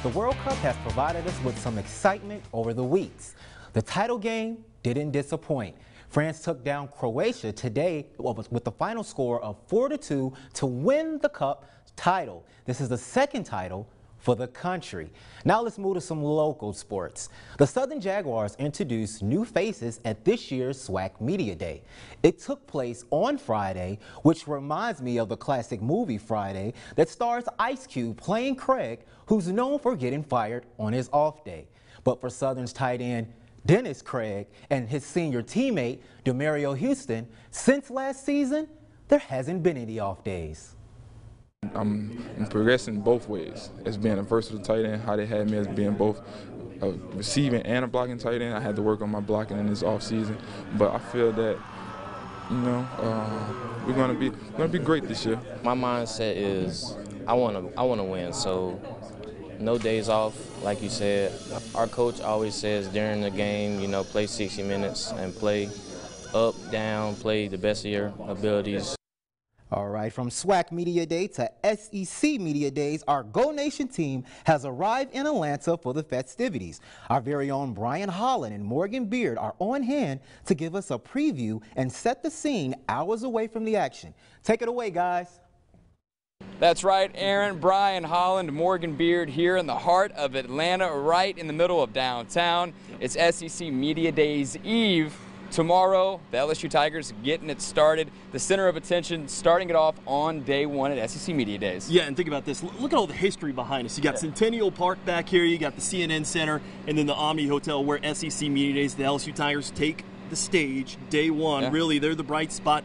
the World Cup has provided us with some excitement over the weeks. The title game didn't disappoint. France took down Croatia today with the final score of 4-2 to win the Cup title. This is the second title for the country. Now let's move to some local sports. The Southern Jaguars introduced new faces at this year's SWAC Media Day. It took place on Friday, which reminds me of the classic movie Friday that stars Ice Cube playing Craig, who's known for getting fired on his off day. But for Southern's tight end Dennis Craig and his senior teammate Demario Houston, since last season, there hasn't been any off days. I'm progressing both ways as being a versatile tight end, how they had me as being both a receiving and a blocking tight end. I had to work on my blocking in this offseason, but I feel that, you know, we're gonna be great this year. My mindset is I wanna win, so no days off, like you said. Our coach always says during the game, you know, play 60 minutes and play up, down, play the best of your abilities. All right, from SWAC Media Day to SEC Media Days, our Go Nation team has arrived in Atlanta for the festivities. Our very own Brian Holland and Morgan Beard are on hand to give us a preview and set the scene hours away from the action. Take it away, guys. That's right, Aaron. Brian Holland, Morgan Beard here in the heart of Atlanta, right in the middle of downtown. It's SEC Media Days Eve. Tomorrow, the LSU Tigers getting it started, the center of attention, starting it off on day one at SEC Media Days. Yeah, and think about this. Look at all the history behind us. You got Centennial Park back here, you got the CNN Center, and then the Omni Hotel where SEC Media Days, the LSU Tigers take the stage day one. Yeah. Really, they're the bright spot.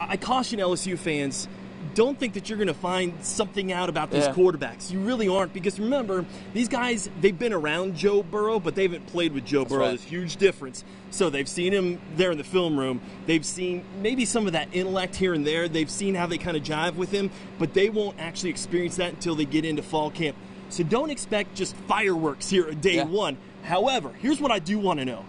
I caution LSU fans, don't think that you're going to find something out about these quarterbacks. You really aren't, because remember, these guys, they've been around Joe Burrow, but they haven't played with Joe Burrow. Right. There's a huge difference. So they've seen him there in the film room. They've seen maybe some of that intellect here and there. They've seen how they kind of jive with him, but they won't actually experience that until they get into fall camp. So don't expect just fireworks here at day one. However, here's what I do want to know.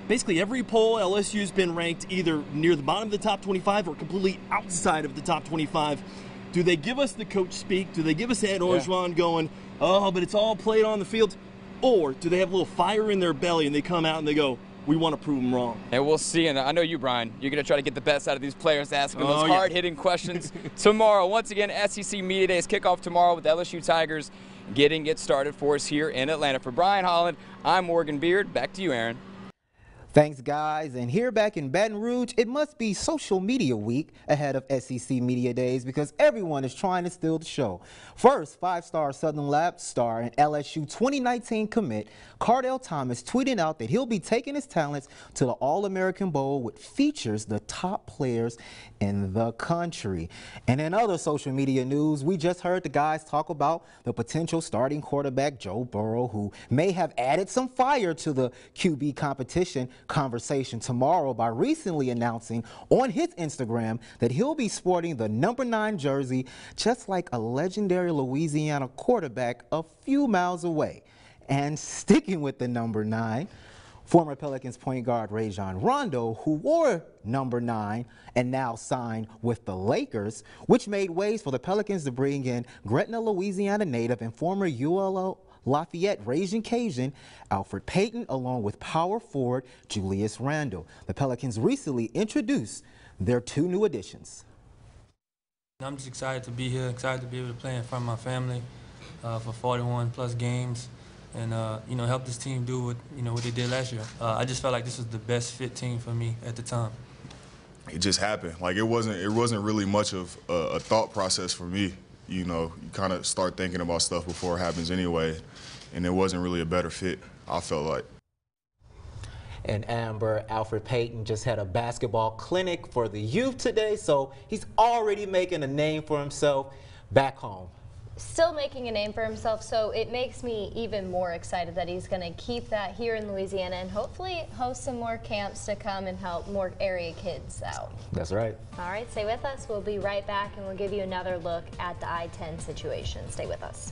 Basically, every poll, LSU's been ranked either near the bottom of the top 25 or completely outside of the top 25. Do they give us the coach speak? Do they give us Ed Orgeron going, oh, but it's all played on the field? Or do they have a little fire in their belly and they come out and they go, we want to prove them wrong? And we'll see. And I know you, Brian, you're going to try to get the best out of these players, asking them those hard-hitting questions tomorrow. Once again, SEC Media Days kickoff tomorrow with the LSU Tigers getting it started for us here in Atlanta. For Brian Holland, I'm Morgan Beard. Back to you, Aaron. Thanks, guys. And here back in Baton Rouge, it must be social media week ahead of SEC Media Days because everyone is trying to steal the show. First, five-star Southern Lab star and LSU 2019 commit Cartel Thomas tweeting out that he'll be taking his talents to the All-American Bowl, which features the top players in the country. And in other social media news, we just heard the guys talk about the potential starting quarterback Joe Burrow, who may have added some fire to the QB competition conversation tomorrow by recently announcing on his Instagram that he'll be sporting the number 9 jersey, just like a legendary Louisiana quarterback a few miles away. And sticking with the number 9, former Pelicans point guard Rajon Rondo, who wore number 9 and now signed with the Lakers, which made ways for the Pelicans to bring in Gretna, Louisiana native and former ULO Lafayette Raging Cajun Alfred Payton, along with power forward Julius Randle. The Pelicans recently introduced their 2 new additions. I'm just excited to be here, excited to be able to play in front of my family for 41 plus games, and you know, help this team do what they did last year. I just felt like this was the best fit team for me at the time. It just happened. Like it wasn't really much of a thought process for me. You know, you kind of start thinking about stuff before it happens anyway, and it wasn't really a better fit, I felt like. And Amber, Alfred Payton just had a basketball clinic for the youth today, so he's already making a name for himself back home. Still making a name for himself, so it makes me even more excited that he's going to keep that here in Louisiana and hopefully host some more camps to come and help more area kids out. That's right. All right, stay with us. We'll be right back and we'll give you another look at the I-10 situation. Stay with us.